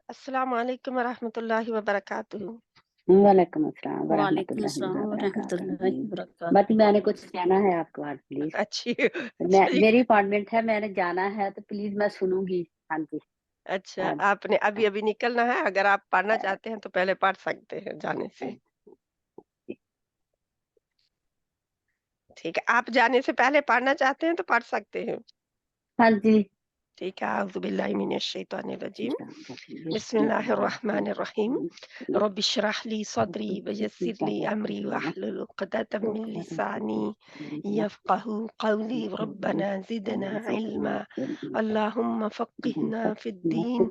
السلام علیکم ورحمۃ اللہ وبرکاتہ۔ وعلیکم السلام ورحمۃ وعلیکم اللہ السلام ورحمۃ وبرکاتہ۔ اللہ وبرکاتہ۔ باقی میں نے کچھ کہنا ہے آپ کو آج پلیز، اچھی صحیح۔ میری اپائنٹمنٹ ہے، میں نے جانا ہے تو پلیز میں سنوں گی۔ ہاں جی اچھا، آپ نے ابھی نکلنا ہے؟ اگر آپ پڑھنا چاہتے ہیں تو پہلے پڑھ سکتے ہیں جانے سے، ٹھیک ہے؟ آپ جانے سے پہلے پڑھنا چاہتے ہیں تو پڑھ سکتے ہیں، ہاں جی۔ ٹھیک ہے۔ اعوذ باللہ من الشیطان الرجیم، بسم اللہ الرحمن الرحیم، رب اشرح لی صدری ویسر لی امری واحلل عقدۃ من لسانی یفقہوا قولی، ربنا زدنا علما، اللہم فقہنا فی الدین،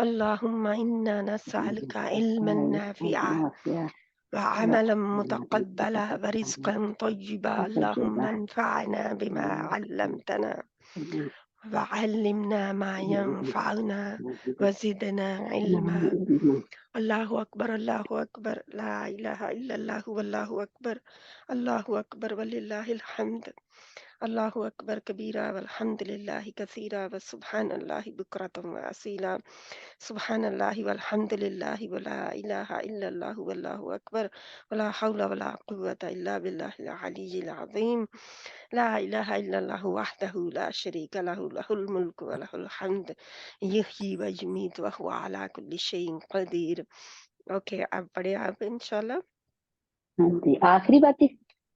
اللہم انا نسألک علما نافعا وعملا متقبلا ورزقا طیبا، اللہم انفعنا بما علمتنا وعلمنا ما ينفعنا وزدنا علما۔ اللہ اکبر، اللہ اکبر، لا الہ الا اللہ، واللہ اکبر، اللہ اکبر وللہ الحمد، اللہ اکبر کبیرہ والحمد للہ کثیرہ وسبحان اللہ بکرۃ واصیلا، سبحان اللہ والحمد للہ ولا الہ الا اللہ واللہ اکبر، ولا حول ولا قوۃ الا باللہ العلی العظیم، لا الہ الا اللہ وحدہ لا شریک لہ، لہ الملک و لہ الحمد، یحیی و یمیت وہو علی کل شیء قدیر۔ اوکے، اب پڑھے آپ انشاءاللہ۔ ہاں جی، آخری بات ہے۔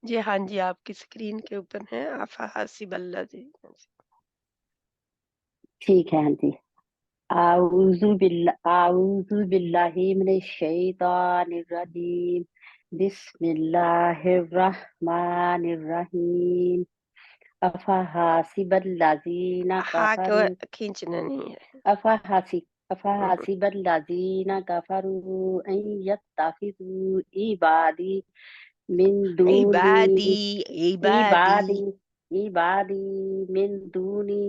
جی ہاں جی، آپ کی اسکرین کے اوپر ہے افحسب الذین، ٹھیک ہے۔ ہاں جی، اعوذ باللہ من الشیطان الرجیم، بسم اللہ الرحمن الرحیم، افحاسب الذین ہاں کو کفروا کھینچنا نہیں ہے۔ افحاسب الذین کفروا ان یتخذوا عبادی من دونی عبادی عبادی من دونی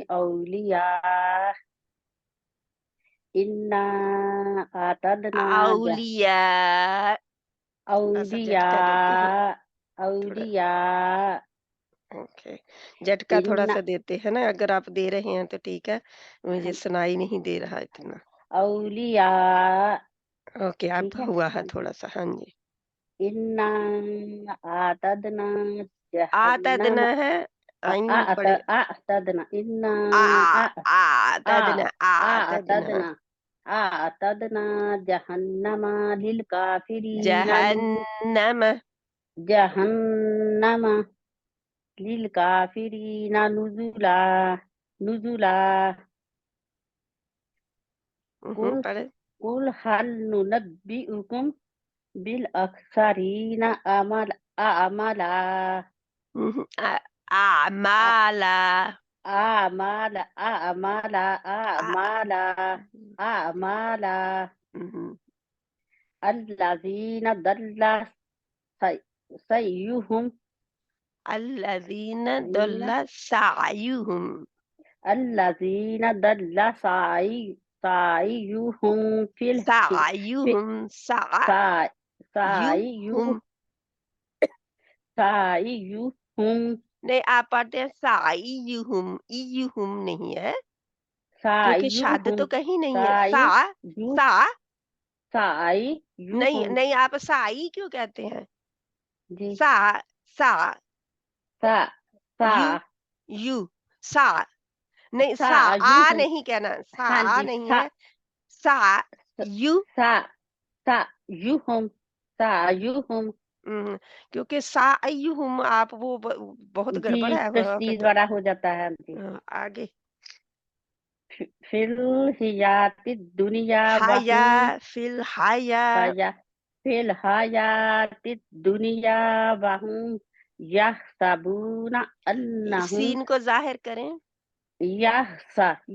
اولیاء، انا اعتدنا اولیاء، تھوڑا سا جھٹکا دیتے ہیں تھوڑا، اولیاء اوکے، جھٹکا تھوڑا ان سا دیتے ہیں نا، اگر آپ دے رہے ہیں تو ٹھیک ہے، مجھے سنائی نہیں دے رہا اتنا۔ اولیاء، اوکے، اب ٹھیک ہے۔ ہوا ہے تھوڑا سا، ہاں جی۔ انا اعتدنا جہنم، آتدنا ہے، آئین پڑے، اعتدنا انا آتدنا آتدنا اعتدنا اعتدنا جہنم للکافرین جہنم، جہنم للکافرین نزلا پڑھے۔ قل هل ننبئکم بالاخسرین اعمالا اعمالا، اعمالا الذین ضل سعیہم الذین ضل سعیہم، الذین ضل سعیہم فی سعیہم، سعیہم، سعیہم نہیں آپ پڑھتے ہیں سعیہم، ایہم نہیں ہے کیونکہ شاد سعیہم تو کہیں نہیں ہے، سا سا نہیں سعیہم نہیں، آپ سعی کیوں کہتے ہیں؟ جی، سا سا سا یو یو سا نہیں، سا آ سعیہم، نہیں کہنا، سا ہاں آ جی، نہیں ہے، سا یو، سعیہم سعیہم کیونکہ سا ایہم آپ وہ بہت جی، گڑبڑ ہے وہاں پہ تشدید تو، بڑا ہو جاتا ہے جی۔ آگے فی الحیات الدنیا حیا فی الحیا، فی الحیات الدنیا وہم یحسبون انہم سین کو ظاہر کریں،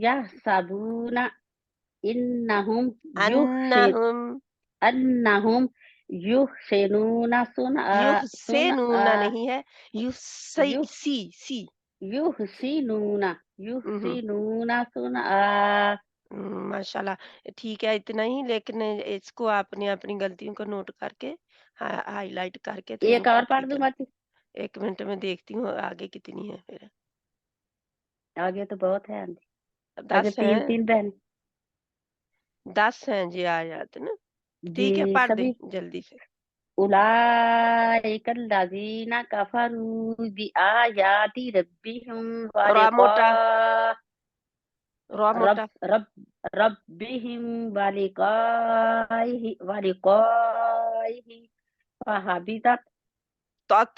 یحسبون انہم انہم انہم یحسنون صنعا نہیں ہے، سی سی، یحسنون صنعا۔ ماشاء اللہ، ٹھیک ہے اتنا ہی، لیکن اس کو آپ نے اپنی غلطیوں کو نوٹ کر کے ہائی لائٹ کر کے تو ان ایک کو اور پڑھ ٹھیک دوں ہے، باتی؟ 1 منٹ میں دیکھتی ہوں آگے کتنی ہے پھر، آگے تو بہت ہے آگے 10 ہیں، 3 بہن 10 ہیں جی آیات نا. ٹھیک ہے جی پڑھ دیں سبھی. جلدی سے. اولئک الذین کفروا بآیات ربہم را موٹا را رب موٹا رب ربہم ولقائہ فحبطت توت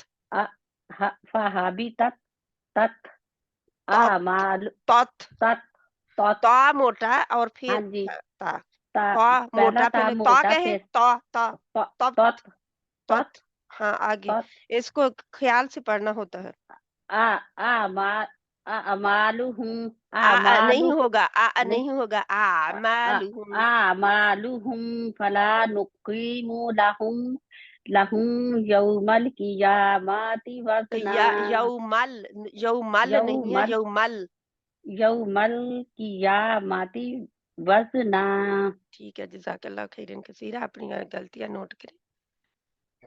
فحبطت تت توت اعمال توت تت تت. تا موٹا اور پھر ہاں جی. تا. تا تا پہلا موٹا تا پہلے تا موٹا کہے پھر تا تا توت تت توت. تت ہاں آگے تت. اس کو خیال سے پڑھنا ہوتا ہے. اعمالہم نہیں اعمالہم ہوگا نہیں ہوگا اعمالہم. اعمالہم فلا نقیم لہم یوم القیامت وزنا. یومل یومل نہیں ہے یومل. یوم القیامت وزنا. ٹھیک ہے جزاک اللہ خیرن کثیرہ. اپنی غلطیاں نوٹ کریں.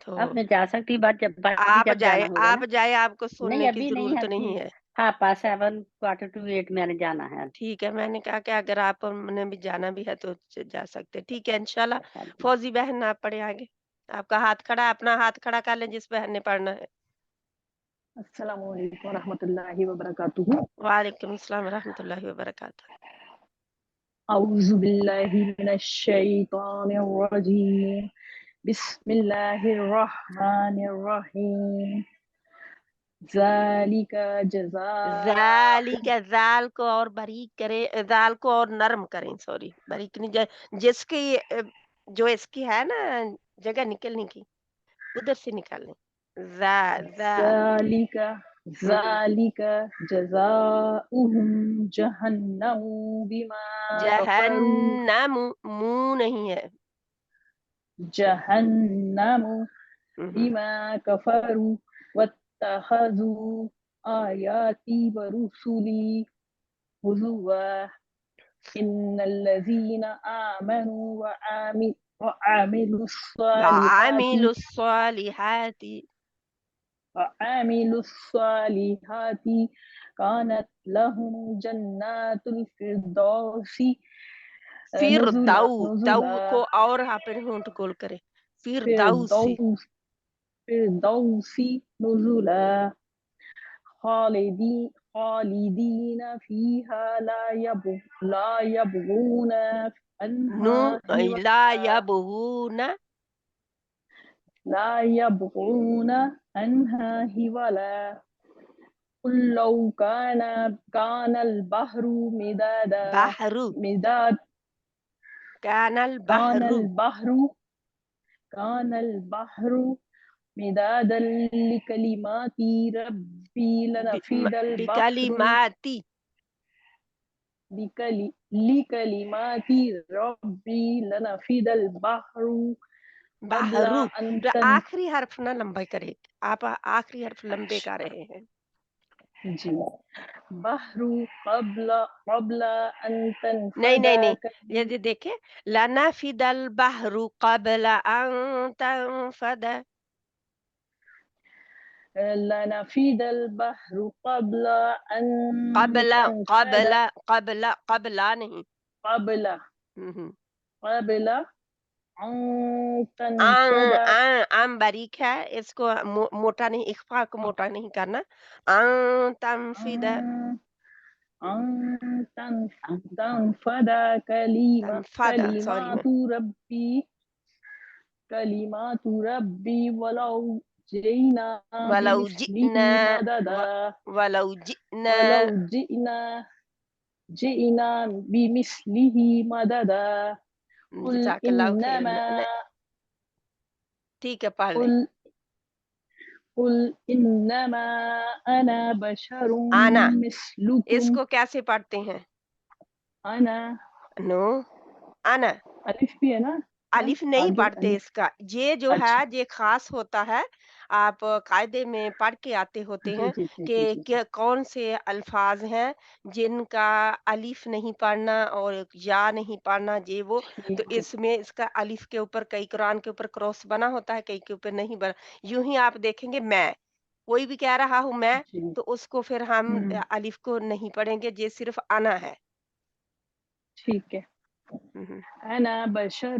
تو اب میں جا سکتی بات جب آپ جب جائے جانا ہوگا نا. آپ کو نہیں سننے کی ابھی نہیں ضرورت ہے. نہیں ہے. ہاں 7:45 میں نے جانا ہے. ٹھیک ہے میں نے کہا کہ اگر آپ نے بھی جانا بھی ہے تو جا سکتے. ٹھیک ہے انشاءاللہ. اچھا جی. فوزی بہن آپ پڑھے آگے. آپ کا ہاتھ کھڑا اپنا ہاتھ کھڑا کر لیں جس بہن نے پڑھنا ہے. السلام علیکم ورحمۃ اللہ وبرکاتہ. وعلیکم السلام ورحمۃ اللہ وبرکاتہ. اعوذ باللہ من الشیطان الرجیم. بسم اللہ الرحمن الرحیم. ذالک جزاء. ذالک ذال کو اور باریک کرے ذال کو اور نرم کریں. سوری باریک نہیں جس کی جو اس کی ہے نا جگہ نکلنے کی ادھر سے نکالیں. ذالک جزاؤہم جہنم بما کفروا. جہنم منہ نہیں ہے. جہنم بما کفروا واتخذوا آیاتی ورسلی ہزوا. ان الذین آمنوا وعملوا وعامل الصالحات كانت لهم جنات الفردوس پھر نزلا دو کو اور پھر ہونٹ گول کرے. پھر فردوس نزلا خالدین فیہا لا یبغون لا یبغون عنہا حولا. قل لو كان البحر بحر کان البحر مدادا لكلمات ربي لنفد البحر بکلماتی لكلمات ربي لنفد البحر قبل بحرو. أن تو آخری حرف نہ لمبا کرے. آپ آخری حرف لمبے کر رہے ہیں. جی بحر قبل أن نہیں تنفد یہ دیکھیں لنفد البحر قبل ان تنفد. لنفد البحر قبل أن قبل تنفد نہیں. قبل أن تنفد. باریک ہے اس کو موٹا نہیں اخفا کو موٹا نہیں کرنا. ان تنفد أن تنفد تنفد سوری كلمات ربي ولو جئنا ولو بمثله مددا. ولو جئنا بمثله مددا. قل جزاک اللہ خیر. إنما ٹھیک ہے پڑھ لیں. قل إنما أنا بشر آنا اس مثلكم. کو کیسے پڑھتے ہیں؟ أنا نو انا الف بھی ہے نا. الف نہیں پڑھتے اس کا. یہ جو ہے اچھا. یہ خاص ہوتا ہے. آپ قاعدے میں پڑھ کے آتے ہوتے ہیں کہ کون سے الفاظ ہیں جن کا الف نہیں پڑھنا اور یا نہیں پڑھنا. یہ وہ تو اس میں اس کا الف کے اوپر کئی قرآن کے اوپر کراس بنا ہوتا ہے کئی کے اوپر نہیں بنا. یوں ہی آپ دیکھیں گے میں کوئی بھی کہہ رہا ہوں میں تو اس کو پھر ہم الف کو نہیں پڑھیں گے. یہ صرف انا ہے. ٹھیک ہے. أنا بشر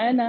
أنا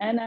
أنا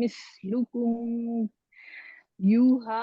مثلكم يوحى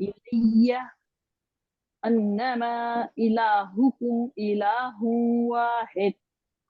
إلي أنما إلهكم إله واحد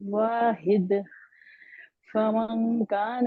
واحد فمن كان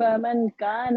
فمن كان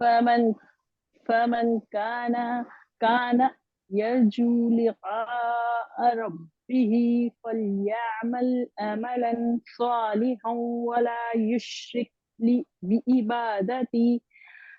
فمن فمن كان يرجو لقاء ربه فليعمل عملا صالحا ولا يشرك بعبادة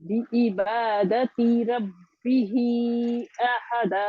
بعبادة ربه أحدا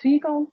3 count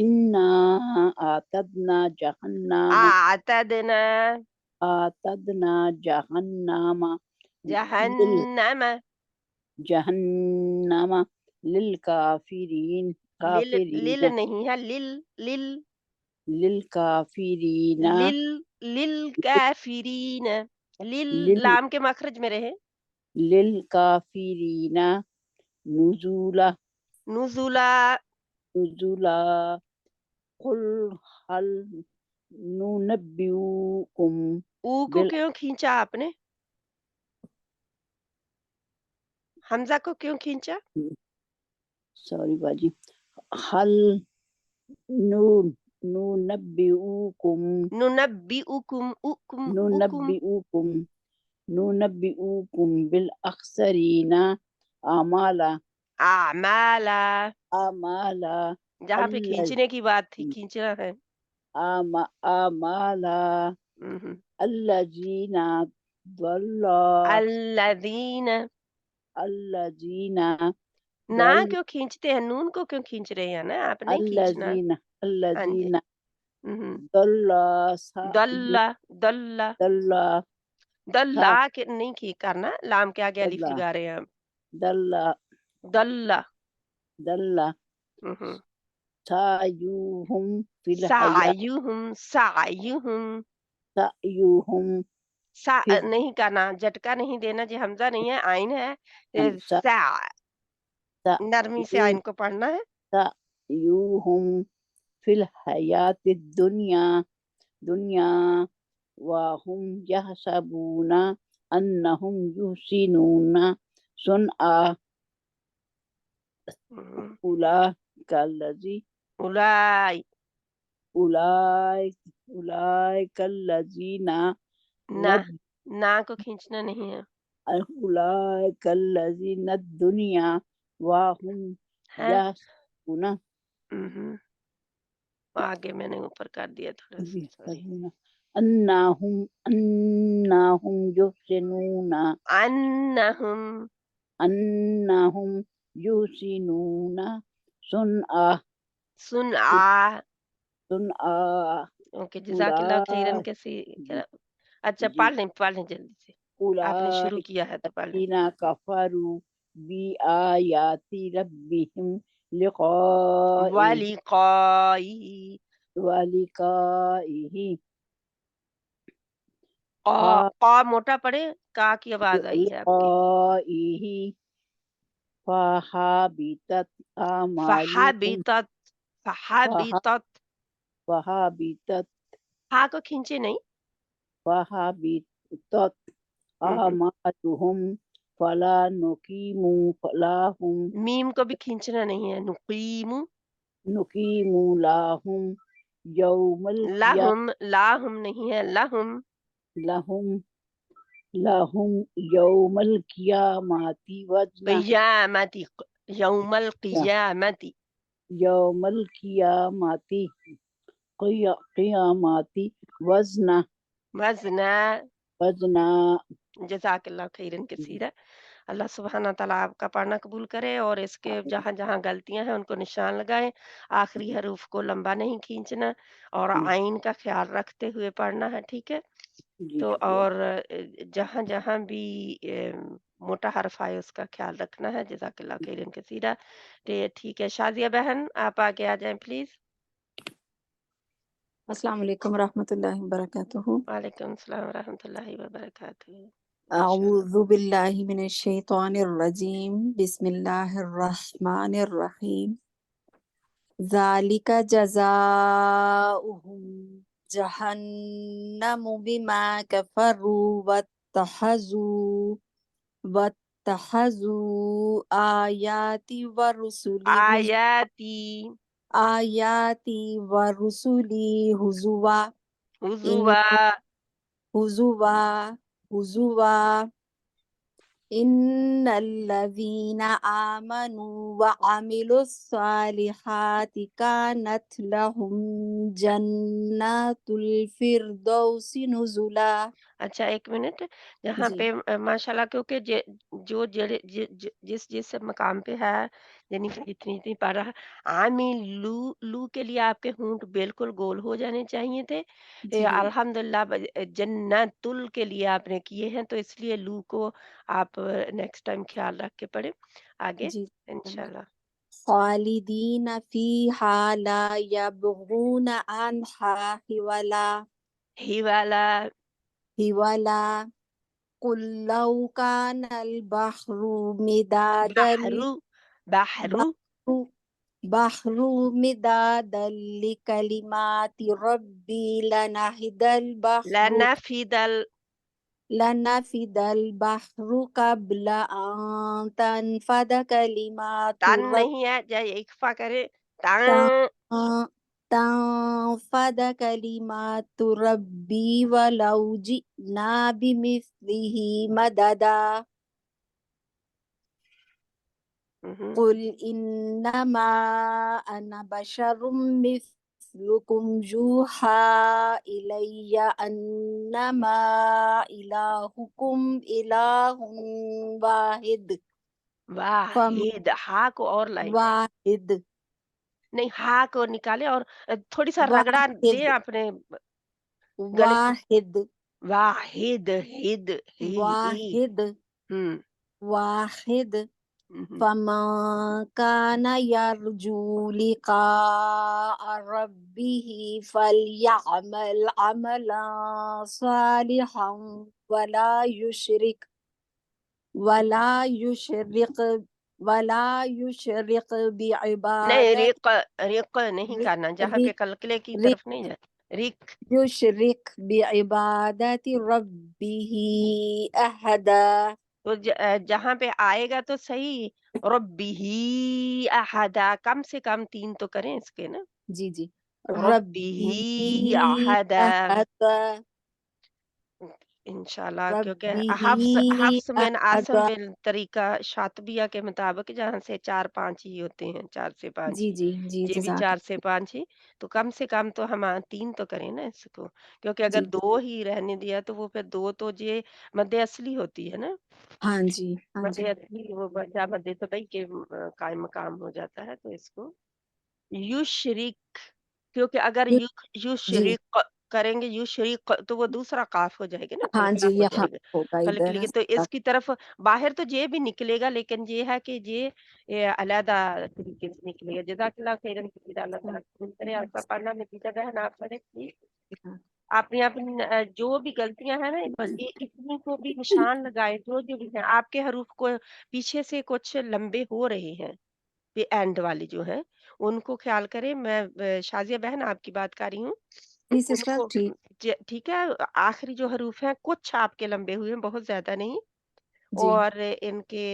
إنا أعتدنا جهنم اعتدنا أعتدنا جهنم جہنم جهنم للكافرين لل كافرين نہیں ہے لل للكافرين للکافرین لل لام کے مخرج میں رہے للكافرين نزولا نزلا نزولا قل هل ننبئكم او کو کیوں کھینچا آپ نے؟ حمزہ کو کیوں کھینچا؟ سوری باجی هل ننبئكم ننبئکم اکم ننبئكم بالأخسرين أعمالا اعمالا جہاں پہ الذ- کھینچنے کی بات تھی کھینچنا ہے أعمالا مہم۔ الذين ضل الذین نا ضل کیوں کھینچتے ہیں؟ نون کو کیوں کھینچ رہے ہیں نا آپ؟ نہیں کھینچنا۔ الذين مہم۔ ضل دل دل ضل دلہ کہ نہیں کرنا، لام کے آگے الف دلہ لگا رہے ہیں ہم۔ ضل دلہ ضل مہم۔ سعيهم في الحياة سعیہم سعيهم في نہیں کرنا، جھٹکا نہیں دینا، جی حمزہ نہیں ہے، آئین ہے، س- نرمی سے آئین کو پڑھنا ہے۔ سعيهم في الحياة دنيا وهم يحسبون أنهم يحسنون صنعا أولئك الذين نہ نا کو کھینچنا نہیں ہے، أولئك الذين الدنيا وهم ہے؟ يحسبون مہم۔ آگے میں نے اوپر کر دیا تھوڑا سا، sorry۔ أنهم يحسنون انہم صنعا صنعا اوکے، جزاک اللہ خیرن اچھا جی پڑھ لیں جلدی سے، آپ نے شروع کیا ہے تو پڑھ لیں۔ الذين كفروا بآيات ربهم لقائه ولقائه قا موٹا پڑے، کا کی آواز آئی ہے آپ کی۔ لقائه فحبطت أعمالهم فحبطت ہا کو کھینچے نہیں، فحبطت أعمالهم فلا نقيم لهم میم کو بھی کھینچنا نہیں ہے، نقیم لهم يوم القيامة لاہم نہیں ہے، لهم يوم القيامة وزنا قیامتی یوم القیامتی يوم القيامة قيامة وزنا جزاک اللہ خیرن کثیرا۔ اللہ سبحانہ تعالیٰ آپ کا پڑھنا قبول کرے، اور اس کے جہاں جہاں غلطیاں ہیں ان کو نشان لگائے، آخری حروف کو لمبا نہیں کھینچنا اور آئین کا خیال رکھتے ہوئے پڑھنا ہے، ٹھیک ہے؟ تو اور جہاں جہاں بھی موٹا حرف آئے اس کا خیال رکھنا ہے۔ جزاک اللہ خیرن کثیرا۔ ٹھیک ہے، شازیہ بہن آپ آگے آ جائیں پلیز۔ السلام علیکم ورحمۃ اللہ وبرکاتہ۔ وعلیکم السلام ورحمۃ اللہ وبرکاتہ۔ اعوذ باللہ من الشیطان الرجیم، بسم اللہ الرحمن الرحیم۔ ذالک جزاؤہم جہنم بما کفروا واتخذوا آیاتی ورسلی ہزوا ان الذین آمنوا وعملوا الصالحات کانت لهم جنات الفردوس نزلا۔ اچھا ایک منٹ، یہاں جی پہ ماشاءاللہ کیونکہ جو جس مقام پہ ہے یعنی کہ جتنی جتنی پڑھ رہا عاملو لو کے لیے آپ کے ہونٹ بالکل گول ہو جانے چاہیے تھے. جی الحمدللہ جنتل کے لیے آپ نے کیے ہیں تو اس لیے لو کو آپ نیکسٹ ٹائم خیال رکھ کے پڑھیں آگے جی انشاءاللہ. خالدین فیہا لا یبغون عنہا حوالا حولا قل لو کان البحر مدادا بحرو بحر مدادا لکلمات ربی لنفد البحر قبل ان تنفد کلمات تن ربی نہیں ہے جائے اکفا کرے تن تنفد کلمات ربی ولو جئنا بمثلہ مددا قل انما انا بشر مثلکم یوحی الی انما الہکم الہ واحد واحد ہا کو اور لائیں واحد نہیں ہا کو نکالے اور تھوڑی سا رگڑا دیں اپنے گلے کو. واحد واحد واحد ہم واحد فمن كان يرجو لقاء ربه فليعمل عملا صالحا ولا يشرك نہیں بعبادة رق نہیں کرنا جہاں پہ کلکلے کی طرف نہیں جانا رق يشرك بعبادة ربه أحدا. تو جہاں پہ آئے گا تو صحیح ربی احدا کم سے کم 3 تو کریں اس کے نا جی جی ربی احدا أحدا انشاءاللہ کیونکہ ربه حفظ میں عاصم أحدا. بالطریقہ شاطبیہ کے مطابق جہاں سے 4-5 ہی ہوتے ہیں 4 سے 5 جی ہی جی جی یہ بھی جزاک 4 سے 5 ہی تو کم سے کم تو ہم 3 تو کریں نا اس کو کیونکہ اگر جی 2 ہی رہنے دیا تو وہ پھر 2 تو یہ مد اصلی ہوتی ہے نا ہاں جی ہاں مد جی اصلی وہ بچہ مد طبعی کے قائم مقام ہو جاتا ہے تو اس کو یشرک کیونکہ اگر جی یشرک کریں گے یشرک تو وہ دوسرا قاف ہو جائے گا نا ہاں جی کلکلا ہو یہاں جائے گا ہوگا ادھر کلکلی تو اس کی طرف باہر تو یہ بھی نکلے گا لیکن یہ ہے کہ یہ علیحدہ طریقے سے نکلے گا جزاک اللہ خیرن کثیر اللہ تعالیٰ کرے آپ کا پڑھنا نتیجہ بہن آپ پڑھے پلیز اپنی اپنی جو بھی غلطیاں ہیں نا اتنی کو بھی نشان لگائے جو بھی ہیں آپ کے حروف کو پیچھے سے کچھ لمبے ہو رہے ہیں یہ اینڈ والے جو ہیں ان کو خیال کریں میں شازیہ بہن آپ کی بات کر رہی ہوں جی ان سسٹر کو ٹھیک ٹھیک ہے آخری جو حروف ہیں کچھ آپ کے لمبے ہوئے ہیں بہت زیادہ نہیں جی اور ان کے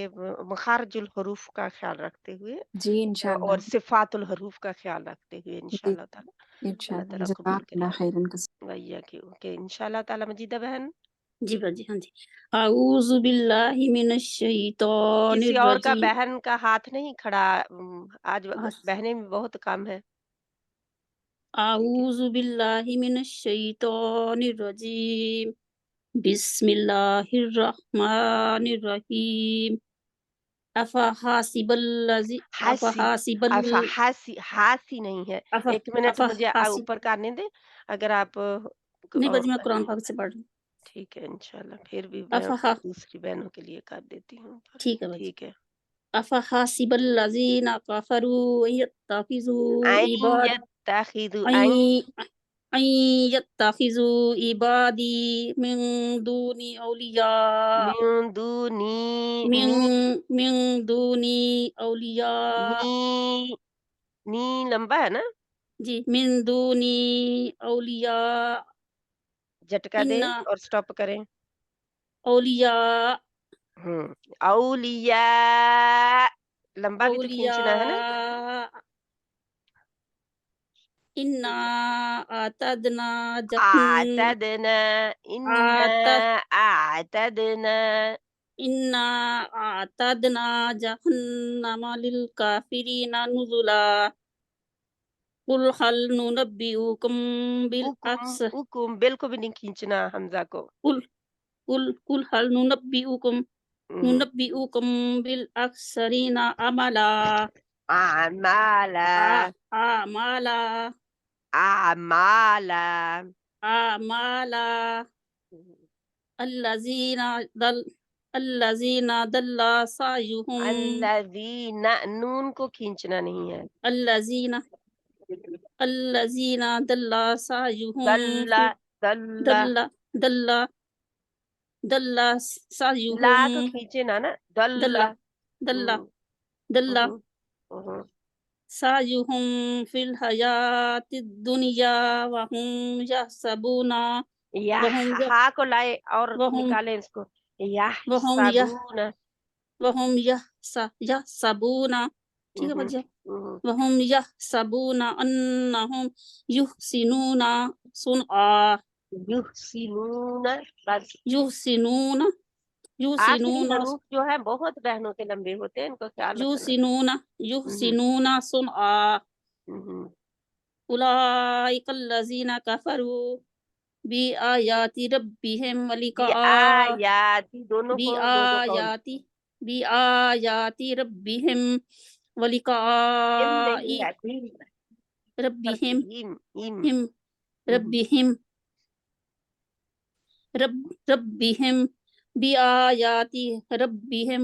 مخارج الحروف کا خیال رکھتے ہوئے جی اور انشاءاللہ صفات الحروف کا خیال رکھتے ہوئے جی انشاءاللہ تعالی اللہ انشاءاللہ تعالیٰ قبول جزاک کرے اللہ خیرن ویا کہ انشاءاللہ تعالی مجیدہ بہن جی باجی ہاں جی اعوذ باللہ من الشیطان کسی اور کا الرجیم بہن کا ہاتھ نہیں کھڑا آج بہنیں بھی بہت کم ہے اعوذ باللہ من الشیطان الرجیم بسم اللہ الرحمن الرحیم افحاسب الذی ہاسی نہیں ہے ایک منٹ مجھے اوپر کرنے دیں اگر آپ نہیں باجی میں قرآن پاک سے پڑھ رہی ہوں ٹھیک ہے انشاءاللہ پھر بھی میں دوسری بہنوں کے لیے کر دیتی ہوں ٹھیک ہے باجی ٹھیک ہے افحاسب الذین کفروا یتخذوا یتخذوا عبادی من دونی اولیاء من دونی اولیاء نی لمبا ہے نا جی من دونی اولیاء جھٹکا دیں اور سٹاپ کریں اولیاء اولیاء لمبا بھی تو کھینچنا ہے نا اولیاء انا اعتدنا انا اعتدنا جہنم للکافرین نزلا قل هل ننبئکم بالاخسرین حکم بالکل بھی نہیں کھینچنا حمزہ کو قل هل ننبئکم ننبئكم بالأخسرين عملا أعمالا أعمالا أعمالا أعمالا الذين ضل سعيهم الذين نون کو کھینچنا نہیں ہے الذين ضل سعيهم دل دل ضل لا سعيهم کو کھینچے نا دل ضل سعيهم في الحياة الدنيا وهم يحسبون وهم ہا کو لائے اور وهم نکالے اس کو وهم یحسبون وهم يحسبون ٹھیک ہے بچے وهم يحسبون أنهم يحسنون صنعا یحسنون بس يحسنون آخری حروف جو ہے بہت بہنوں کے لمبے ہوتے ہیں، ان کو خیال رکھنا يحسنون صنعا أولئك الذين كفروا بآيات ربهم آیات دونوں کو بآيات ربهم ولقاء ربهم بآيات ربهم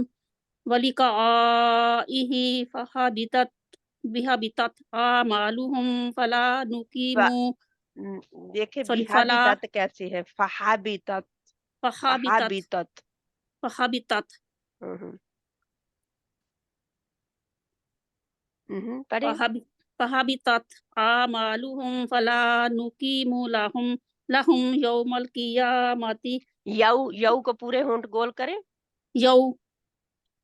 ولقائه فحبطت أعمالهم فلا نقيم دیکھیں بحبطت کیسے ہے فحبطت پڑھیں فحبطت أعمالهم فلا نقيم لهم يوم القيامة یو کو پورے ہونٹ گول کریں،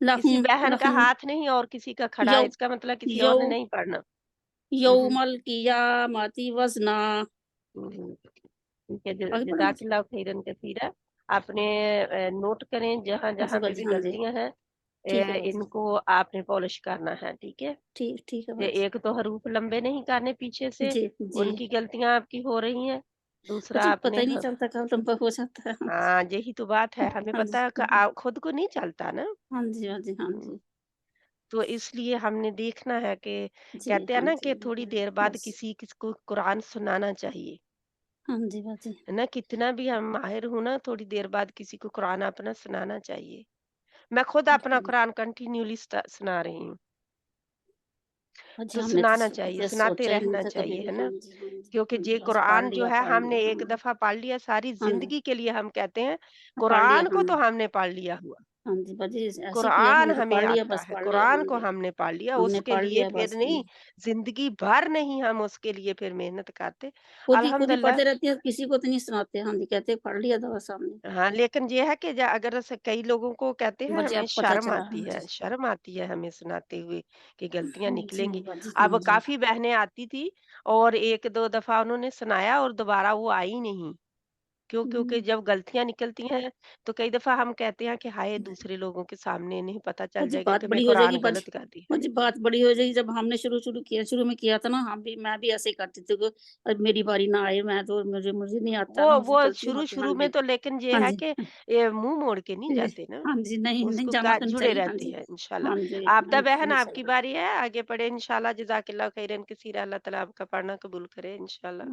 کسی بہن کا ہاتھ نہیں اور کسی کا کھڑا ہے، اس کا مطلب کسی اور نے نہیں پڑھنا. یوم القیامت وزنا. ٹھیک ہے، جزاک اللہ خیرن کثیرا. آپ نے نوٹ کریں جہاں جہاں پہ بھی غلطیاں ہیں ان کو آپ نے پالش کرنا ہے. ٹھیک ہے، ٹھیک ہے. ایک تو حروف لمبے نہیں کرنے پیچھے سے، ان کی غلطیاں آپ کی ہو رہی ہیں. دوسرا آپ نے پتہ ہی نہیں چلتا کب لمبا ہو جاتا ہے. ہاں یہی تو بات ہے، ہمیں پتا ہے کہ خود کو نہیں چلتا نا. ہاں جی. تو اس لیے ہم نے دیکھنا ہے کہ کہتے ہیں نا کہ تھوڑی دیر بعد کسی کو قرآن سنانا چاہیے. ہاں جی نا کتنا بھی ہم ماہر ہوں نا، تھوڑی دیر بعد کسی کو قرآن اپنا سنانا چاہیے. میں خود اپنا قرآن کنٹینیولی سنا رہی ہوں. تو سنانا چاہیے، سناتے رہنا چاہیے، ہے نا. کیونکہ یہ قرآن جو ہے ہم نے ایک دفعہ پڑھ لیا، ساری زندگی کے لیے ہم کہتے ہیں قرآن کو تو ہم نے پڑھ لیا ہوا. قرآن ہمیں آتا ہے، قرآن کو ہم نے پڑھ لیا، اس کے لیے پھر نہیں زندگی بھر نہیں ہم اس کے لیے پھر محنت کرتے. الحمدللہ پڑھتے رہتے ہیں، کسی کو تو نہیں سناتے. ہاں جی، کہتے پڑھ لیا تھا سامنے. ہاں لیکن یہ ہے کہ اگر کئی لوگوں کو کہتے ہیں ہمیں شرم آتی ہے ہمیں سناتے ہوئے کہ غلطیاں نکلیں گی. اب کافی بہنیں آتی تھی اور ایک دو دفعہ انہوں نے سنایا اور دوبارہ وہ آئی نہیں. کیونکہ جب غلطیاں نکلتی ہیں تو کئی دفعہ ہم کہتے ہیں کہ ہائے دوسرے لوگوں کے سامنے نہیں پتہ چل جائے گا کہ میں قرآن غلط کرتی. مجھے بات بڑی ہو جائے گی. جب ہم نے شروع میں کیا تھا نا، میں بھی ایسے ہی کرتی تھی. میری باری نہ آئے، میں تو مجھے نہیں آتا. وہ شروع میں تو، لیکن یہ ہے کہ منہ موڑ کے نہیں جاتے نا. ہاں جی، نہیں جانا تو جڑے رہتے ہیں انشاءاللہ. آبدہ بہن آپ کی باری ہے، آگے پڑھے انشاءاللہ. جزاک اللہ خیرن کثیرا. اللہ تعالیٰ آپ کا پڑھنا قبول کرے انشاءاللہ.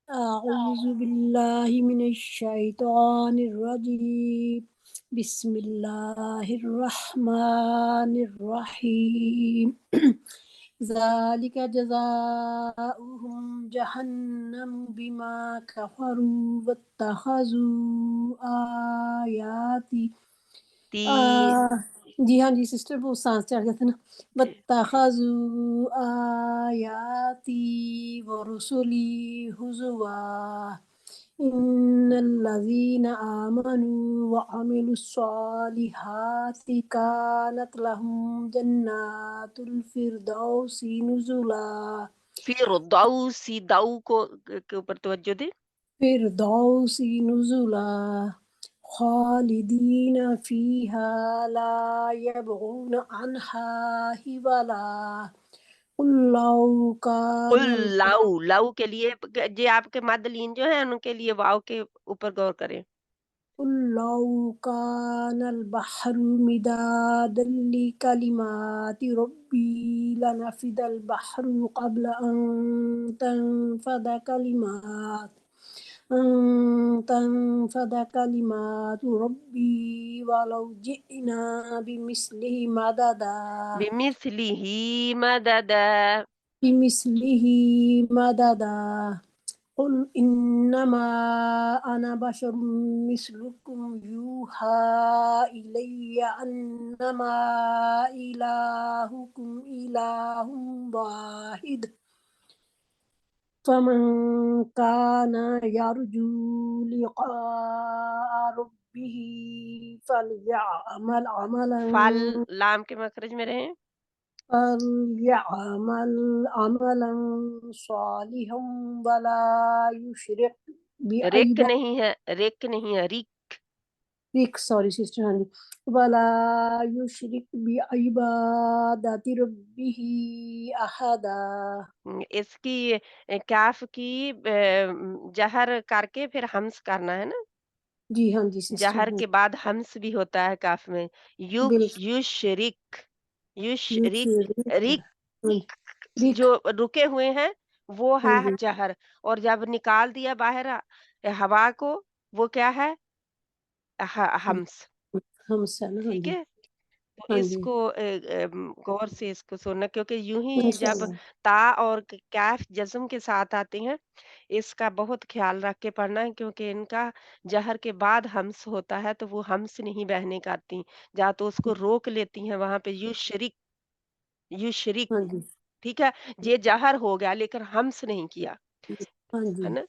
اعوذ باللہ من الشیطان الرجیم. بسم اللہ الرحمن الرحیم. ذالک جزاؤہم جہنم بما کفروا واتخذوا آیاتی. جی ہاں جی سسٹر، وہ سانس چڑھ جاتا نا. واتخذوا آیاتی ورسلی ہزوا ان الذین آمنوا وعملوا الصالحات کانت لهم جنات الفردوس نزلا. فردوس، دو کے اوپر توجہ دے. فردوس نزلا خالدین فیہا لا یبغون عنہا حولا. قل لو کے لیے، یہ آپ کے مد لین جو ہیں ان کے لیے واو کے اوپر غور کریں. قل لو كان البحر مدادا لكلمات ربي لنفد البحر قبل أن تنفد كلمات ربي ولو جئنا بمثله مددا قل إنما أنا بشر مثلكم يوحى إلي أنما إلهكم إله واحد فمن كان يرجو لقاء ربه فليعمل فل لام کے مخرج میں رہیں. عملا صالحا ولا يشرك رک نہیں ہے، رک نہیں ہے، ریک. سوری سسٹر، ہاں جی. ولا يشرك بعبادت ربه احدا. اس کی کاف کی جہر کر کے پھر ہمس کرنا ہے نا. جی ہاں جی سسٹر، جہر کے بعد ہمس بھی ہوتا ہے کاف میں. یشرک جو رکے ہوئے ہیں وہ ہے جہر، اور جب نکال دیا باہر ہوا کو وہ کیا ہے؟ ہمس. ٹھیک ہے، تو اس کو غور سے اس کو سننا، کیونکہ یوں ہی جب تا اور کیف جزم کے ساتھ آتے ہیں اس کا بہت خیال رکھ کے پڑھنا ہے، کیونکہ ان کا جہر کے بعد ہمس ہوتا ہے تو وہ ہمس نہیں بہنے کرتی، جہاں تو اس کو روک لیتی ہیں وہاں پہ یو شرک. ٹھیک ہے، یہ جہر ہو گیا لیکن ہمس نہیں کیا ہے نا،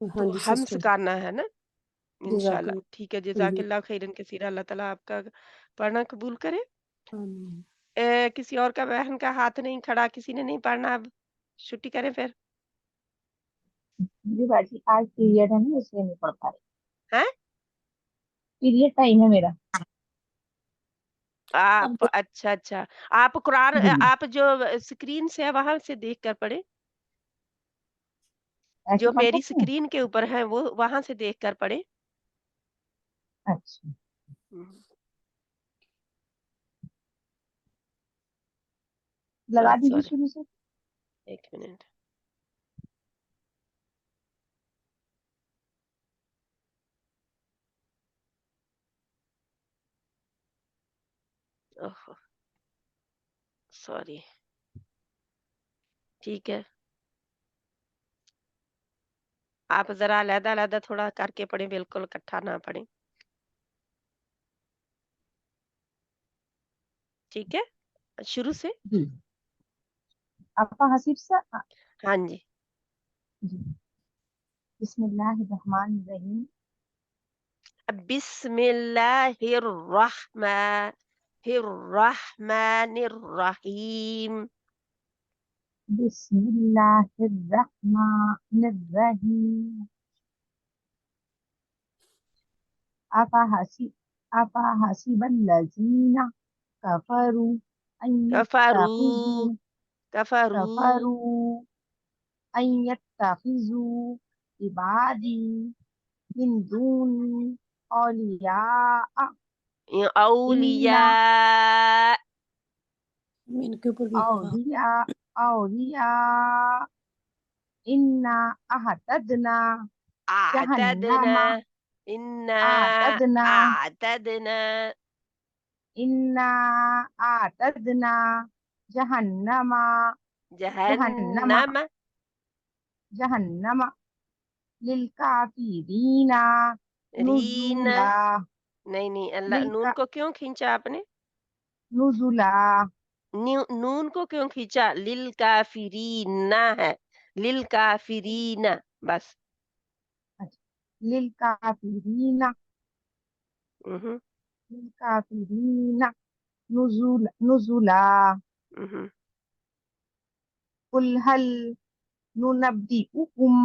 تو ہمس کرنا ہے نا انشاءاللہ. ٹھیک ہے، جزاک اللہ خیرن کثیر. اللہ تعالیٰ آپ کا پڑھنا قبول کرے. کسی اور کا بہن کا ہاتھ نہیں کھڑا، کسی نے نہیں پڑھنا، اب چھٹی کریں پھر. جی باجی آج پیریڈ ہے نا اس لیے نہیں پڑھ پا رہی. ہیں پیریڈ ٹائم ہے میرا. آپ اچھا آپ قرآن آپ جو اسکرین سے ہے وہاں سے دیکھ کر پڑھے، جو ایسے پڑھ میری سکتے ہیں؟ اسکرین کے اوپر ہے وہ وہاں سے دیکھ کر پڑھے. اچھا لگا دیجیے سوری، شروع سے. ایک منٹ. سوری. ٹھیک ہے، آپ ذرا علیحدہ علیحدہ تھوڑا کر کے پڑھیں، بالکل اکٹھا نہ پڑھیں. ٹھیک ہے، شروع سے. جی آپ کا حسیب سے. ہاں جی. جی بسم اللہ الرحمن الرحیم. بسم اللہ الرحمن الرحیم. بسم اللہ الرحمن الرحیم. افحسب الذین کفروا ان یتخذوا عبادی من دونی اولیاء اولیاء انا اعتدنا جہنم للکافرین نزلا. نہیں اللہ، نون کو کیوں کھینچا آپ نے؟ نزلا نون کو کیوں کھینچا؟ للکافرین ہے، للکافرین بس. للکافرین نزلا. قل هل ننبئكم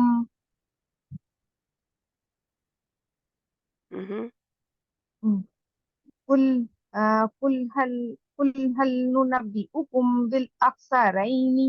قل هل ننبئكم بالأخسرين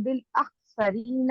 بالأخسرين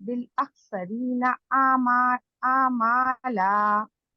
بالأخسرين آمالا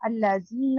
الذين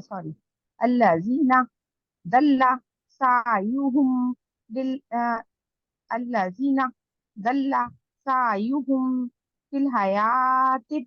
sorry الذين ضل سعيهم الذين ضل سعيهم في الحياة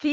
في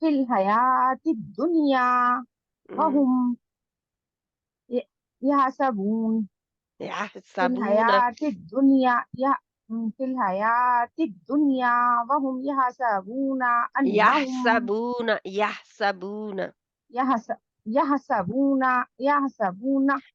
في الحياة الدنيا وهم يحسبون في يحسبون الحياة الدنيا في الحياة الدنيا وهم يحسبون أنهم يحسبون يحسبون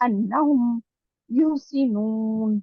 أنهم يحسنون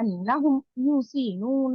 أنهم يحسنون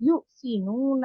يحسنون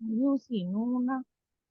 يحسنون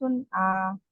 صنعا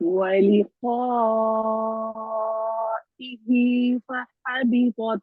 ولقائه فحبطت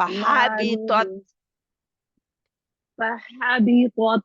أعمالهم فحبطت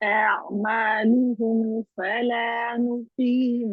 أعمالهم فلا نقيم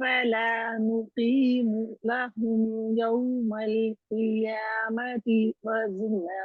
فلا نقيم لهم يوم القيامة وزنا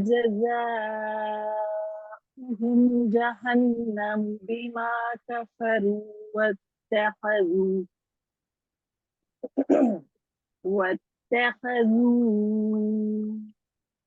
جزاؤهم جهنم بما كفروا واتخذوا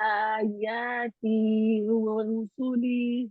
آياتي ورسلي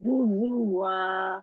هزوا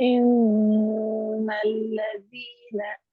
إن الذين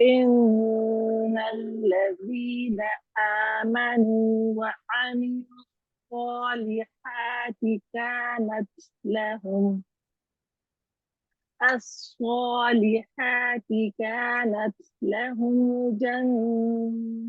إن الذين آمنوا وعملوا الصالحات كانت لهم الصالحات كانت لهم جنة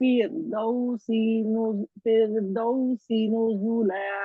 فردوس نزلا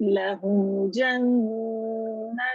لهم جنة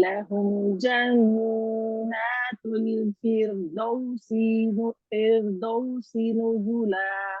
لهم جنات الفردوس نزلا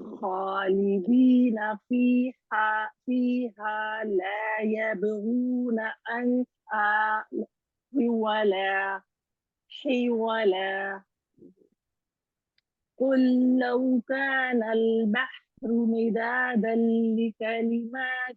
خالدين فيها لا يبغون عنها حولا قل لو كان البحر مدادا لكلمات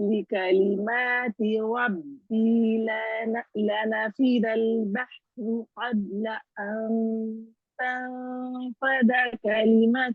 لكلمات ربي لنفد البحر قبل أن تنفد كلمات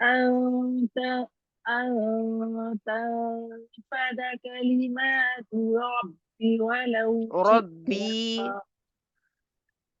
أن ت- أن تنفد كلمات ربي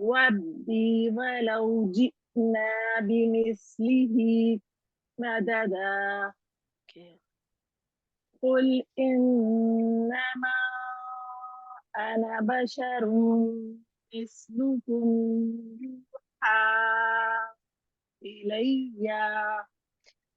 ربي ولو جئنا بمثله مددا Okay. قل إنما أنا بشر مثلكم يوحى إلي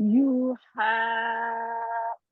يوحى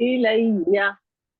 إلي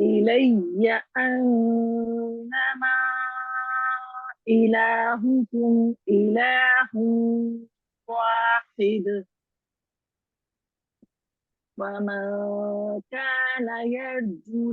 إلي أنما إلهكم إله واحد ومن كان يرجو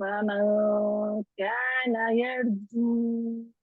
ومن كان يرجو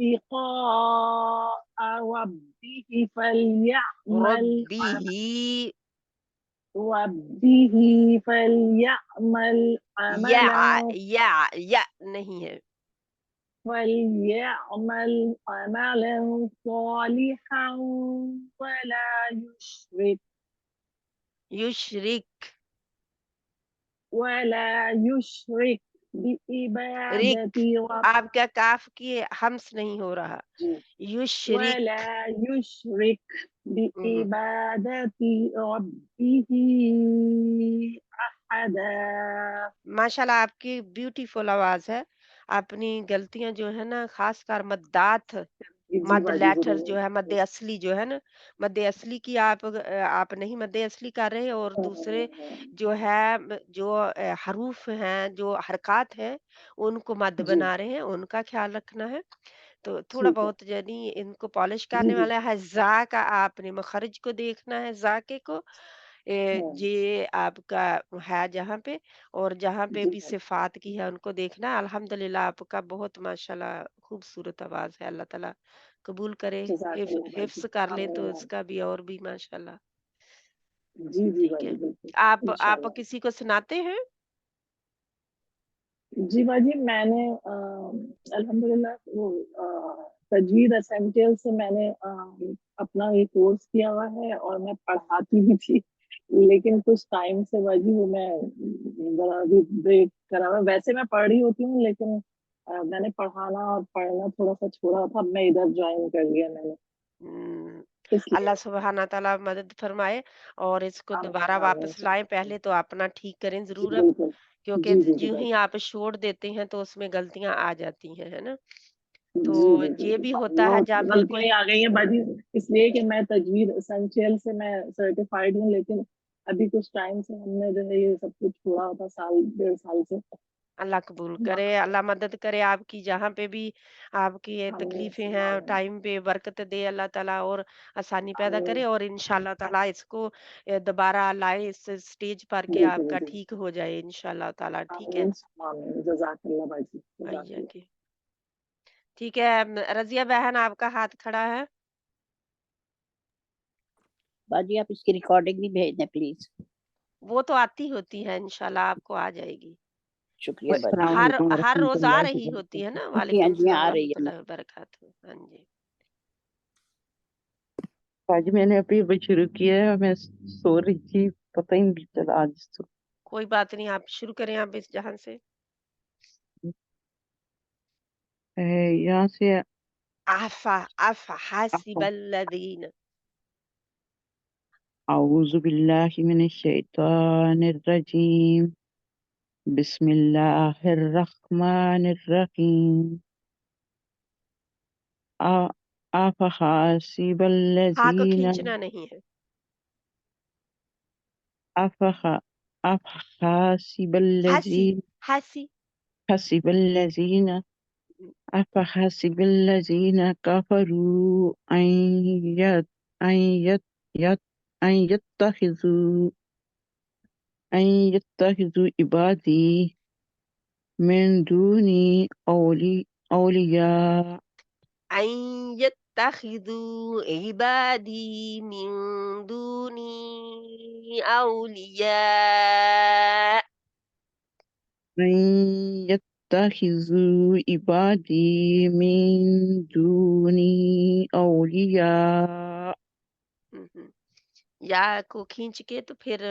لقاء ربه فليعمل عملا یا نہیں ہے فليعمل عملا صالحا ولا يشرك بعبادة آپ کا کاف کی ہمس نہیں ہو رہا یشرک ولا يشرك بعبادة ربه أحدا. ماشاء اللہ آپ کی بیوٹیفل آواز ہے اپنی غلطیاں جو ہے نا خاص کر مدات مد لیٹر جو ہے مد اصلی جو ہے نا مد اصلی کی آپ نہیں مد اصلی کر رہے اور دوسرے جو ہے جو حروف ہیں جو حرکات ہیں ان کو مد بنا رہے ہیں ان کا خیال رکھنا ہے تو تھوڑا بہت یعنی ان کو پالش کرنے والا ہے زا کا آپ نے مخرج کو دیکھنا ہے ذاکے کو یہ آپ کا ہے جہاں پہ اور جہاں پہ بھی صفات کی ہے ان کو دیکھنا ہے الحمدللہ آپ کا بہت ماشاءاللہ خوبصورت آواز ہے اللہ تعالیٰ قبول کرے حفظ کر لے تو اس کا بھی اور بھی ماشاءاللہ ٹھیک ہے آپ کسی کو سناتے ہیں جی باجی میں نے الحمدللہ وہ تجوید اسینشیل سے میں نے اپنا یہ کورس کیا ہوا ہے اور میں پڑھاتی بھی تھی لیکن کچھ ٹائم سے باجی وہ میں بریک کرا ہوا ویسے میں پڑھ رہی ہوتی ہوں لیکن میں نے پڑھانا اور پڑھنا تھوڑا سا چھوڑا تھا میں ادھر جوائن کر لیا میں نے اللہ سبحانہ تعالیٰ مدد فرمائے اور اس کو دوبارہ واپس لائیں پہلے تو اپنا ٹھیک کریں ضرور اب کیونکہ جو ہی آپ چھوڑ دیتے ہیں تو اس میں غلطیاں آ جاتی ہیں ہے نا تو یہ بھی ہوتا ہے جہاں پہ کوئی غلطیاں آ گئی ہیں باجی اس لیے کہ میں تجوید اسینشیل سے میں سرٹیفائڈ ہوں لیکن ابھی کچھ ٹائم سے ہم نے جو ہے یہ سب کچھ چھوڑا ہوتا سال 1.5 سال سے اللہ قبول کرے اللہ مدد کرے آپ کی جہاں پہ بھی آپ کی یہ تکلیفیں ہیں ٹائم پہ برکت دے اللہ تعالیٰ اور آسانی پیدا کرے اور انشاءاللہ تعالیٰ اس کو دوبارہ لائے اس سٹیج پر کہ آپ کا ٹھیک ہو جائے انشاءاللہ تعالیٰ ٹھیک ہے جزاک اللہ باجی ٹھیک ہے رضیہ بہن آپ کا ہاتھ کھڑا ہے باجی آپ اس کی ریکارڈنگ بھی بھیج دیں پلیز وہ تو آتی ہوتی ہے انشاءاللہ آپ کو آ جائے گی شکریہ باجی ہر روز آ رہی ہوتی ہے نا وعلیکم السلام آ رہی ورحمۃ ہے اللہ وبرکاتہ ہاں جی باجی میں نے ابھی شروع کیا ہے میں سو رہی تھی پتہ ہی نہیں چلا آج تو کوئی بات نہیں آپ شروع کریں آپ اس جہاں سے یہاں سے حسب الذین اعوذ باللہ من الشیطان الرجیم بسم اللہ الرحمن الرحیم افحاسب ہاں کو الذین کھینچنا نہیں ہے افحاسب ہسی الذین ہسی حسب الذین افحاسب الذین کفروا ان يتخذوا عبادی من دونی اولیاء ان یتخذوا عبادی من دونی اولیاء ان يتخذوا عبادی من دونی اولیاء یا کو کھینچ کے تو پھر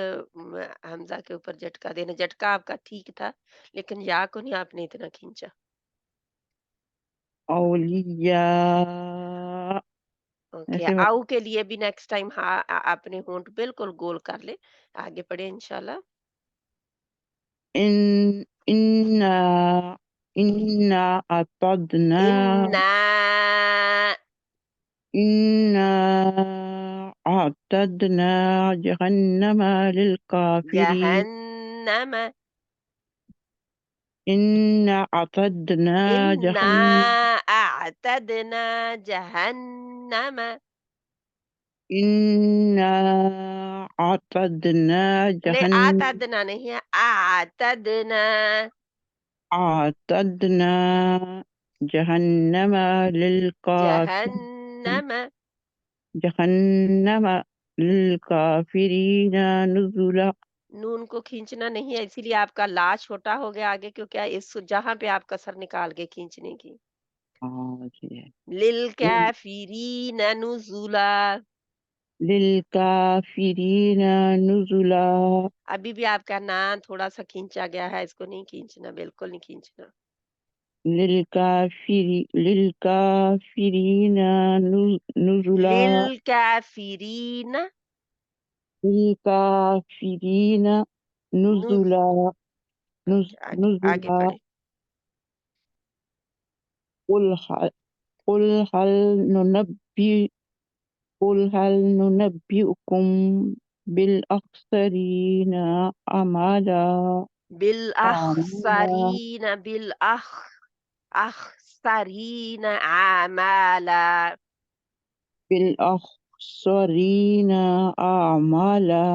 حمزہ کے اوپر جھٹکا دینا جھٹکا آپ کا ٹھیک تھا لیکن یا کو نہیں آپ نے اتنا کھینچا اولیاء اوکے ایسے آؤ کے لیے بھی نیکسٹ ٹائم اپنے ہونٹ بالکل گول کر لے آگے پڑھے انشاءاللہ انا اعتدنا جہنم للکافرین جہنم انا اعتدنا اعتدنا جہنم انا اعتدنا نہیں جہنم اعتدنا نہیں ہے اعتدنا اعتدنا جہنم جہنم جہنم للکافرین نزلا. نون کو کھینچنا نہیں ہے، اسی لیے آپ کا لا چھوٹا ہو گیا آگے، کیونکہ اس جہاں پہ آپ کسر نکال کے کھینچنے کی. للکافرین نزلا، للکافرین نزلا. ابھی بھی آپ کا نام تھوڑا سا کھینچا گیا ہے، اس کو نہیں کھینچنا، بالکل نہیں کھینچنا. للکافرین نزلا. للکافرین للکافرین نزلا. آگے نزلا. پڑھیں. قل هل ننبئكم بالأخسرين أعمالا. بالاخسرین اخسرین اعمالا. بالأخسرين أعمالا.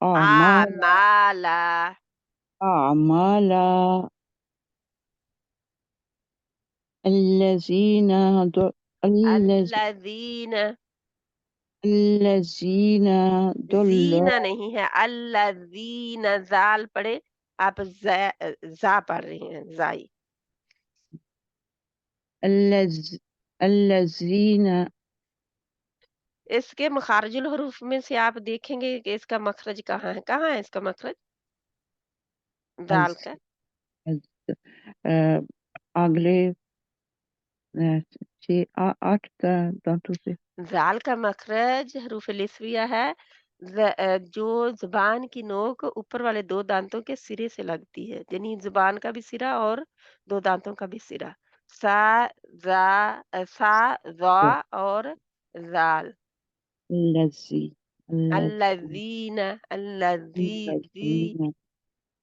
اعمالا. أعمالا. الذين الذین ضل. زینہ نہیں ہے، الذین زال پڑھے، آپ زا پڑھ رہے ہیں، زائی. الذين اس کے مخارج الحروف میں سے آپ دیکھیں گے کہ اس کا مخرج کہاں ہے، کہاں ہے اس کا مخرج دال کا؟ اگلے 6-8 دانتوں سے. زال کا مخرج حروف لسویہ ہے، جو زبان کی نوک اوپر والے 2 دانتوں کے سرے سے لگتی ہے، یعنی زبان کا بھی سرا اور 2 دانتوں کا بھی سرا. سا ذا اور زال. الذین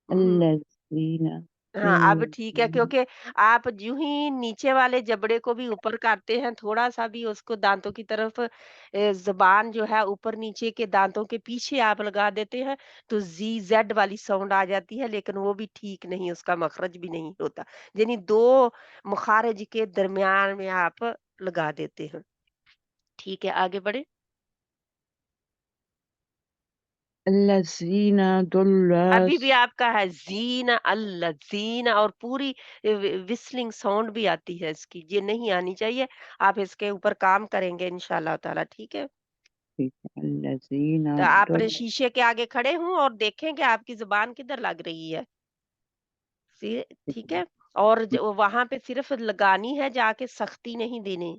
الذين ہاں اب ٹھیک ہے، کیونکہ آپ جو ہی نیچے والے جبڑے کو بھی اوپر کرتے ہیں، تھوڑا سا بھی اس کو دانتوں کی طرف زبان جو ہے اوپر نیچے کے دانتوں کے پیچھے آپ لگا دیتے ہیں تو زی زیڈ والی ساؤنڈ آ جاتی ہے، لیکن وہ بھی ٹھیک نہیں، اس کا مخرج بھی نہیں ہوتا، یعنی 2 مخارج کے درمیان میں آپ لگا دیتے ہیں. ٹھیک ہے آگے بڑھے. الذين ضل. ابھی بھی آپ کا ہے زین الذین، اور پوری وسلنگ ساؤنڈ بھی آتی ہے اس کی، یہ نہیں آنی چاہیے. آپ اس کے اوپر کام کریں گے انشاءاللہ تعالی. ٹھیک ہے، الذين تو آپ ضل. نے شیشے کے آگے کھڑے ہوں اور دیکھیں کہ آپ کی زبان کدھر لگ رہی ہے. ٹھیک ہے، اور وہاں پہ صرف لگانی ہے، جا کے سختی نہیں دینی.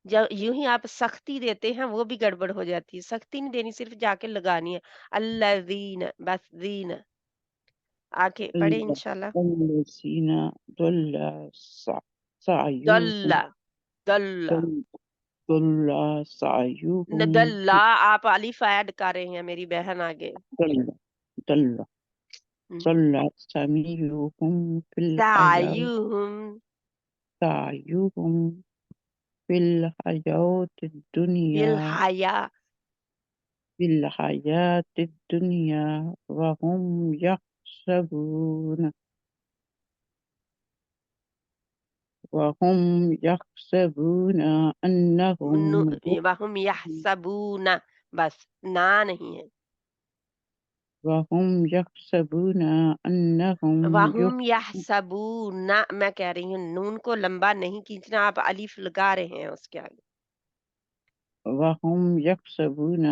جب یوں ہی آپ سختی دیتے ہیں وہ بھی گڑبڑ ہو جاتی ہے، سختی نہیں دینی، صرف جا کے لگانی ہے. الذین، بس زین. آگے پڑھیں انشاءاللہ. الذين ضل دل سعيهم. دل ضل سعيهم. دلہ، آپ الف ایڈ کر رہے ہیں میری بہن آگے. ضل سعيهم في الحياة. سعیہم سعيهم في الحياة الدنيا. بالحیا، وهم يحسبون أنهم وہم یحسبون، بس نا نہیں ہے. وهم يحسبون أنهم وہم یحسبون، میں کہہ رہی ہوں نون کو لمبا نہیں کھینچنا، آپ الف لگا رہے ہیں اس کے آگے. وهم يحسبون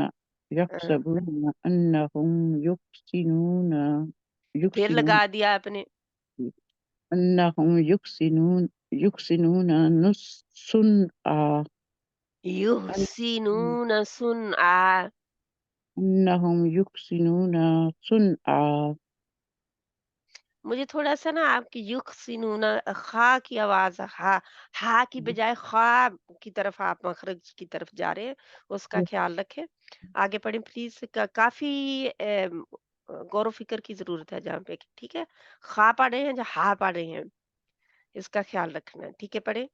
أنهم پھر لگا دیا آپ نے. أنهم يحسنون صنعا. یحسنون صنعا. أنهم يحسنون صنعا. مجھے تھوڑا سا نا آپ کی یحسنون خا کی آواز، ہا کی بجائے خا کی طرف آپ مخرج کی طرف جا رہے ہیں، اس کا خیال رکھیں. آگے پڑھیں پلیز. کافی غور و فکر کی ضرورت ہے جہاں پہ. ٹھیک ہے، خا پڑھ رہے ہیں یا ہا پڑھ رہے ہیں، اس کا خیال رکھنا ہے. ٹھیک ہے پڑھیں.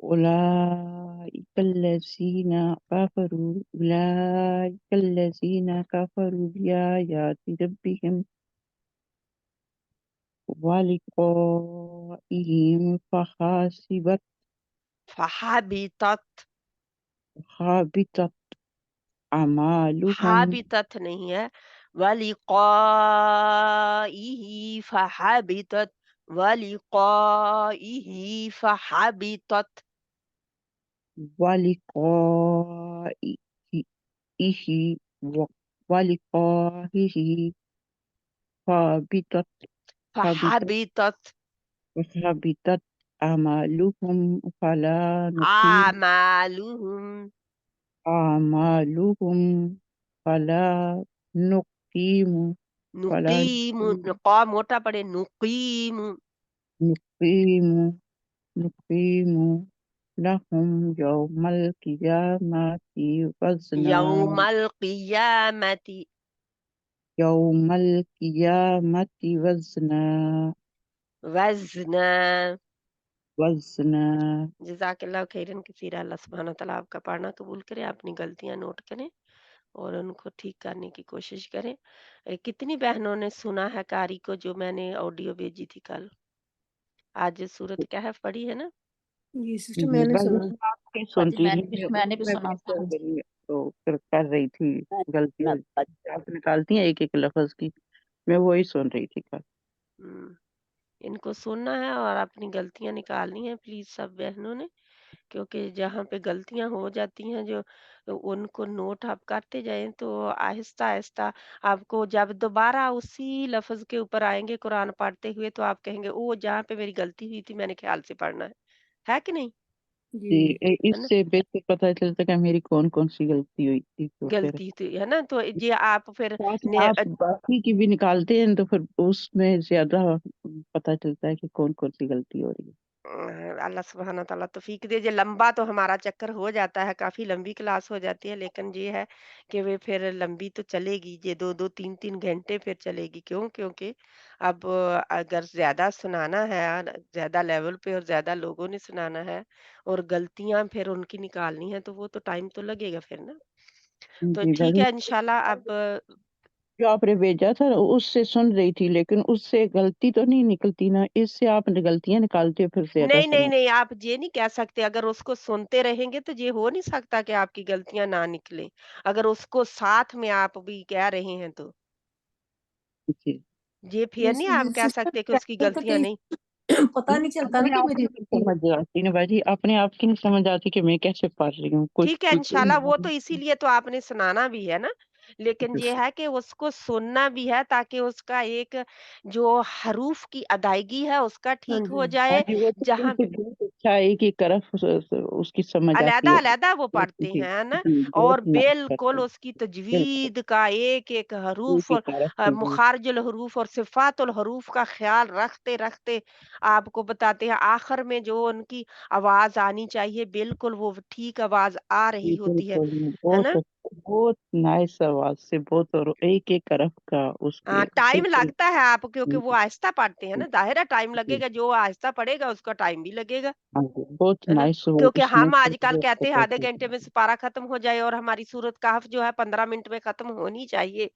أولئك الذين كفروا بآيات ربهم ولقائهم فحبطت حبطت أعمالهم حابطت نہیں ہے ولقائه فحبطت ولقائه فحبطت ولقائه ولقائه حبطت فحبطت حبطت أعمالهم فلا أعمالهم نقيم نقیم قا موٹا پڑے نقیم نقيم لهم يوم القيامة وزنا یوم القیامت يوم القيامة وزنا وزنا جزاک اللہ خیرن کثیر اللہ سبحانہ تعالیٰ آپ کا پڑھنا قبول کرے اپنی غلطیاں نوٹ کریں اور ان کو ٹھیک کرنے کی کوشش کریں کتنی بہنوں نے سنا ہے قاری کو جو میں نے آڈیو بھیجی تھی کل آج صورت کہف پڑھی ہے نا جی سسٹر میں نے سنا آپ کی سنتی میں تھی نے بھی سنا تھا تو پھر کر رہی تھی غلطی ہو آپ نکالتی ہیں ایک ایک لفظ کی میں وہی سن رہی تھی کل ان کو سننا ہے اور اپنی غلطیاں نکالنی ہیں پلیز سب بہنوں نے کیونکہ جہاں پہ غلطیاں ہو جاتی ہیں جو ان کو نوٹ آپ کرتے جائیں تو آہستہ آہستہ آپ کو جب دوبارہ اسی لفظ کے اوپر آئیں گے قرآن پڑھتے ہوئے تو آپ کہیں گے او جہاں پہ میری غلطی ہوئی تھی میں نے خیال سے پڑھنا ہے کہ نہیں جی ہے اس نا سے بیسک پتہ چلتا کہ میری کون کون سی غلطی ہوئی تھی تو پھر غلطی تو ہے نا تو یہ آپ پھر ساتھ آپ باقی کی بھی نکالتے ہیں تو پھر اس میں زیادہ پتہ چلتا ہے کہ کون کون سی غلطی ہو رہی ہے اللہ سبحانہ تعالیٰ توفیق دے جو لمبا تو ہمارا چکر ہو جاتا ہے کافی لمبی کلاس ہو جاتی ہے لیکن یہ ہے کہ وہ پھر لمبی تو چلے گی یہ 2-2 3 گھنٹے پھر چلے گی کیونکہ اب اگر زیادہ سنانا ہے زیادہ لیول پہ اور زیادہ لوگوں نے سنانا ہے اور غلطیاں پھر ان کی نکالنی ہے تو وہ تو ٹائم تو لگے گا پھر نا تو جی ٹھیک ہے انشاءاللہ اب جو آپ نے بھیجا تھا اس سے سن رہی تھی لیکن اس سے غلطی تو نہیں نکلتی نا اس سے آپ غلطیاں نکالتے پھر زیادہ نہیں آپ یہ نہیں کہہ سکتے اگر اس کو سنتے رہیں گے تو یہ ہو نہیں سکتا کہ آپ کی غلطیاں نہ نکلیں اگر اس کو ساتھ میں آپ بھی کہہ رہے ہیں تو جی یہ پھر نہیں آپ کہہ سکتے کہ اس کی غلطیاں نہیں پتا نہیں چلتا نا اپنے کہ آپ میری کی نہیں سمجھ آتی نا باجی اپنے آپ کی نہیں سمجھ آتی کہ میں کیسے پڑھ رہی ہوں ٹھیک ہے انشاءاللہ وہ تو اسی لیے تو آپ نے سنانا بھی ہے نا لیکن یہ ہے کہ اس کو سننا بھی ہے تاکہ اس کا ایک جو حروف کی ادائیگی ہے اس کا ٹھیک ہو جائے جہاں بہت اچھا ہے کہ طرف اس کی سمجھ آتی ہے علیحدہ وہ پڑھتے ہیں نا اور بالکل اس کی تجوید کا ایک ایک حروف اور مخارج الحروف اور صفات الحروف کا خیال رکھتے رکھتے آپ کو بتاتے ہیں آخر میں جو ان کی آواز آنی چاہیے بالکل وہ ٹھیک آواز آ رہی ہوتی ہے نا بہت نائس آواز سے بہت اور ایک ایک حرف کا اس کے ٹائم لگتا ہے آپ کیونکہ وہ آہستہ پڑھتے ہیں نا ظاہر ہے ٹائم لگے گا جو آہستہ پڑھے گا اس کا ٹائم بھی لگے گا بہت ہے نا نائس کیونکہ ہم آج کل کہتے ہیں آدھے گھنٹے میں سپارہ ختم ہو جائے اور ہماری سورت کہف جو ہے 15 منٹ میں ختم ہونی چاہیے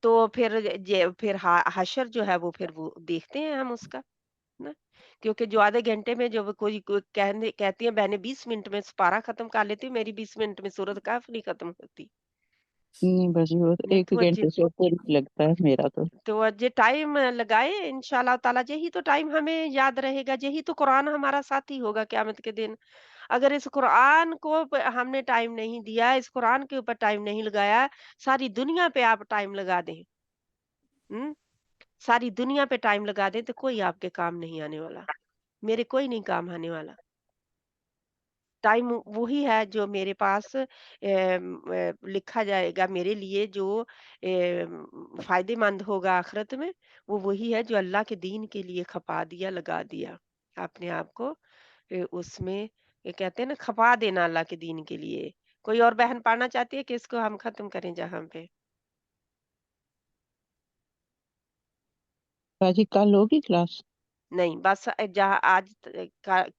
تو پھر حشر جو ہے وہ پھر وہ دیکھتے ہیں ہم اس کا نا کیونکہ جو آدھے گھنٹے میں جو کوئی کہتی ہیں بہنیں 20 منٹ میں سپارہ ختم کر لیتی میری 20 منٹ میں سورت کہف نہیں ختم ہوتی نہیں بس وہ ایک گھنٹے سے اوپر ہی لگتا ہے میرا تو یہ ٹائم لگائے انشاءاللہ تعالی یہی تو ٹائم ہمیں یاد رہے گا یہی تو قرآن ہمارا ساتھی ہوگا قیامت کے دن اگر اس قرآن کو ہم نے ٹائم نہیں دیا اس قرآن کے اوپر ٹائم نہیں لگایا ساری دنیا پہ آپ ٹائم لگا دیں ساری دنیا پہ ٹائم لگا دیں تو کوئی آپ کے کام نہیں آنے والا میرے کوئی نہیں کام آنے والا ٹائم وہی ہے جو میرے پاس لکھا جائے گا میرے لیے جو فائدے مند ہوگا آخرت میں وہ وہی ہے جو اللہ کے دین کے لیے کھپا دیا لگا دیا اپنے آپ کو اس میں یہ کہتے ہیں نا کھپا دینا اللہ کے دین کے لیے کوئی اور بہن پڑھنا چاہتی ہے کہ اس کو ہم ختم کریں جہاں پہ باجی کل ہوگی کلاس نہیں بس جہاں آج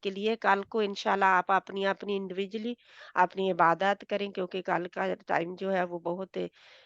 کے لیے کل کو انشاءاللہ آپ اپنی انڈیویجلی اپنی عبادات کریں کیونکہ کل کا ٹائم جو ہے وہ بہت